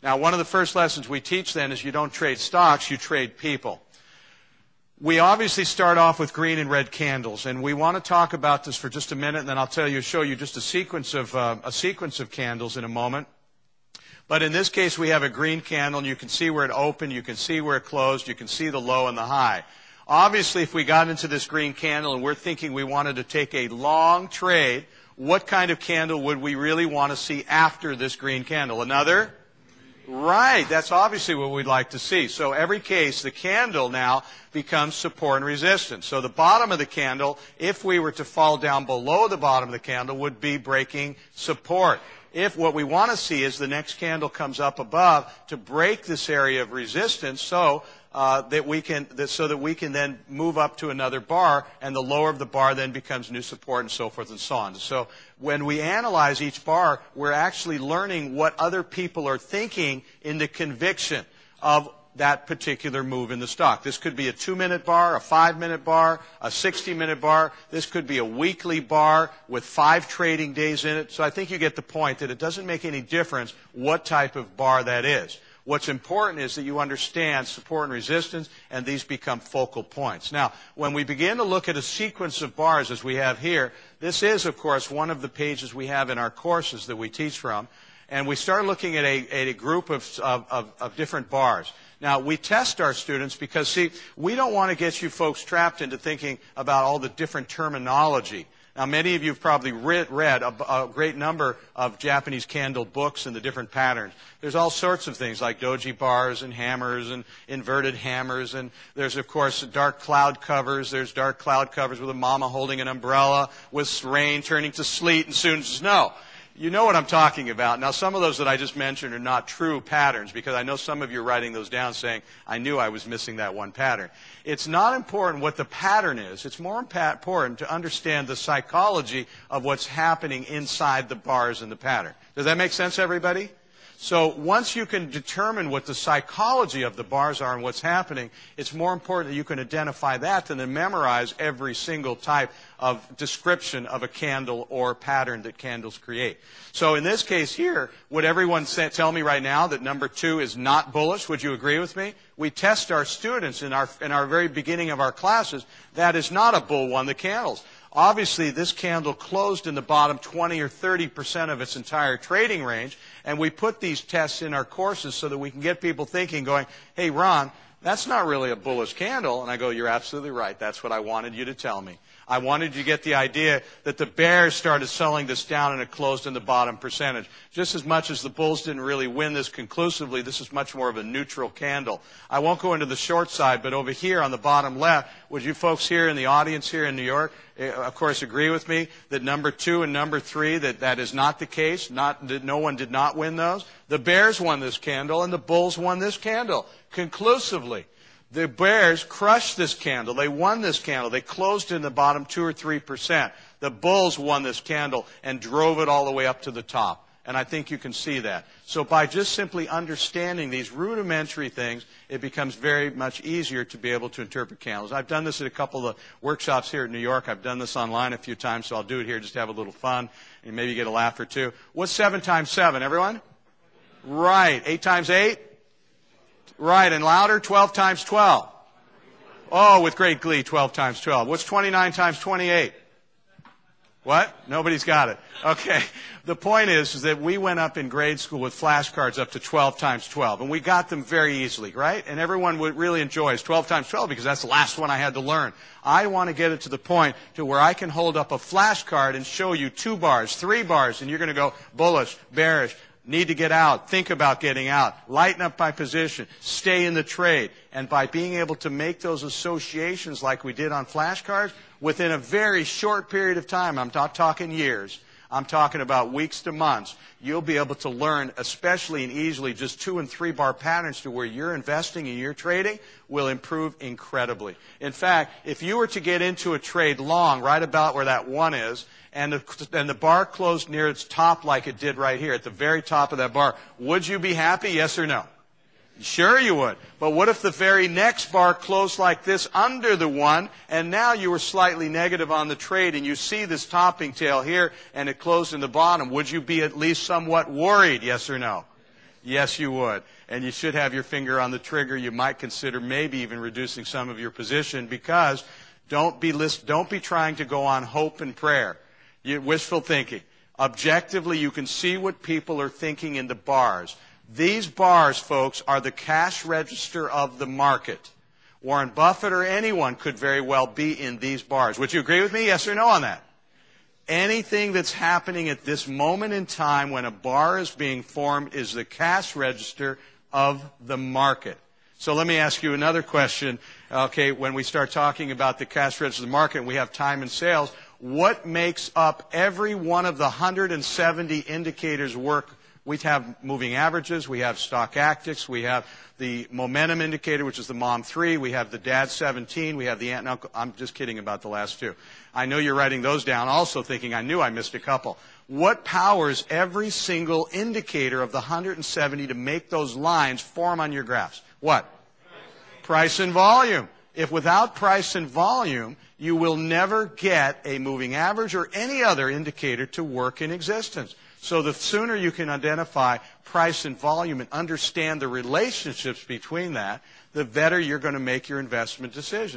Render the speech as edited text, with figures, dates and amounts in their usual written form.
Now, one of the first lessons we teach then is you don't trade stocks, you trade people. We obviously start off with green and red candles, and we want to talk about this for just a minute, and then I'll show you just a sequence of candles in a moment. But in this case, we have a green candle, and you can see where it opened, you can see where it closed, you can see the low and the high. Obviously, if we got into this green candle and we're thinking we wanted to take a long trade, what kind of candle would we really want to see after this green candle? Another? Right, that's obviously what we'd like to see. So every case, the candle now becomes support and resistance. So the bottom of the candle, if we were to fall down below the bottom of the candle, would be breaking support. If what we want to see is the next candle comes up above to break this area of resistance so that we can then move up to another bar, and the lower of the bar then becomes new support and so forth and so on. So when we analyze each bar, we're actually learning what other people are thinking in the conviction of that particular move in the stock. This could be a 2-minute bar, a 5-minute bar, a 60-minute bar. This could be a weekly bar with 5 trading days in it. So I think you get the point that it doesn't make any difference what type of bar that is. What's important is that you understand support and resistance, and these become focal points. Now, when we begin to look at a sequence of bars as we have here, this is, of course, one of the pages we have in our courses that we teach from, and we start looking at a group of different bars. Now, we test our students because, see, we don't want to get you folks trapped into thinking about all the different terminology. Now, many of you have probably read a great number of Japanese candle books and the different patterns. There's all sorts of things like doji bars and hammers and inverted hammers. And there's, of course, dark cloud covers. There's dark cloud covers with a mama holding an umbrella with rain turning to sleet and soon snow. You know what I'm talking about. Now, some of those that I just mentioned are not true patterns because I know some of you are writing those down saying, I knew I was missing that one pattern. It's not important what the pattern is. It's more important to understand the psychology of what's happening inside the bars in the pattern. Does that make sense, everybody? So once you can determine what the psychology of the bars are and what's happening, it's more important that you can identify that than to memorize every single type of description of a candle or pattern that candles create. So in this case here, would everyone tell me right now that number 2 is not bullish? Would you agree with me? We test our students in our very beginning of our classes. That is not a bull one, the candles. Obviously, this candle closed in the bottom 20 or 30% of its entire trading range, and we put these tests in our courses so that we can get people thinking, going, hey, Ron, that's not really a bullish candle. And I go, you're absolutely right. That's what I wanted you to tell me. I wanted you to get the idea that the bears started selling this down and it closed in the bottom percentage. Just as much as the bulls didn't really win this conclusively, this is much more of a neutral candle. I won't go into the short side, but over here on the bottom left, would you folks here in the audience here in New York, of course, agree with me that number 2 and number 3, that is not the case? That no one did not win those? The bears won this candle and the bulls won this candle conclusively. The bears crushed this candle. They won this candle. They closed in the bottom 2 or 3%. The bulls won this candle and drove it all the way up to the top. And I think you can see that. So by just simply understanding these rudimentary things, it becomes very much easier to be able to interpret candles. I've done this at a couple of workshops here in New York. I've done this online a few times, so I'll do it here just to have a little fun and maybe get a laugh or two. What's 7 times 7, everyone? Right. 8 times 8? Right, and louder, 12 times 12. Oh, with great glee, 12 times 12. What's 29 times 28? What? Nobody's got it. Okay. The point is that we went up in grade school with flashcards up to 12 times 12, and we got them very easily, right? And everyone would really enjoy it. 12 times 12 because that's the last one I had to learn. I want to get it to the point to where I can hold up a flashcard and show you 2 bars, 3 bars, and you're going to go bullish, bearish, need to get out, think about getting out, lighten up my position, stay in the trade. And by being able to make those associations like we did on flashcards, within a very short period of time, I'm not talking years, I'm talking about weeks to months, you'll be able to learn, especially and easily, just 2 and 3 bar patterns to where you're investing and you're trading will improve incredibly. In fact, if you were to get into a trade long, right about where that 1 is, and the bar closed near its top like it did right here, at the very top of that bar, would you be happy, yes or no? Sure you would. But what if the very next bar closed like this under the 1, and now you were slightly negative on the trade, and you see this topping tail here, and it closed in the bottom? Would you be at least somewhat worried, yes or no? Yes, you would. And you should have your finger on the trigger. You might consider maybe even reducing some of your position, because don't be trying to go on hope and prayer. Wishful thinking. Objectively, you can see what people are thinking in the bars. These bars, folks, are the cash register of the market. Warren Buffett or anyone could very well be in these bars. Would you agree with me? Yes or no on that? Anything that's happening at this moment in time when a bar is being formed is the cash register of the market. So let me ask you another question. Okay, when we start talking about the cash register of the market and we have time and sales, what makes up every one of the 170 indicators work? We have moving averages, we have stochastics, we have the momentum indicator, which is the MOM3, we have the DAD 17, we have the aunt and uncle. I'm just kidding about the last two. I know you're writing those down also thinking I knew I missed a couple. What powers every single indicator of the 170 to make those lines form on your graphs? What? Price and volume. If without price and volume, you will never get a moving average or any other indicator to work in existence. So the sooner you can identify price and volume and understand the relationships between that, the better you're going to make your investment decisions.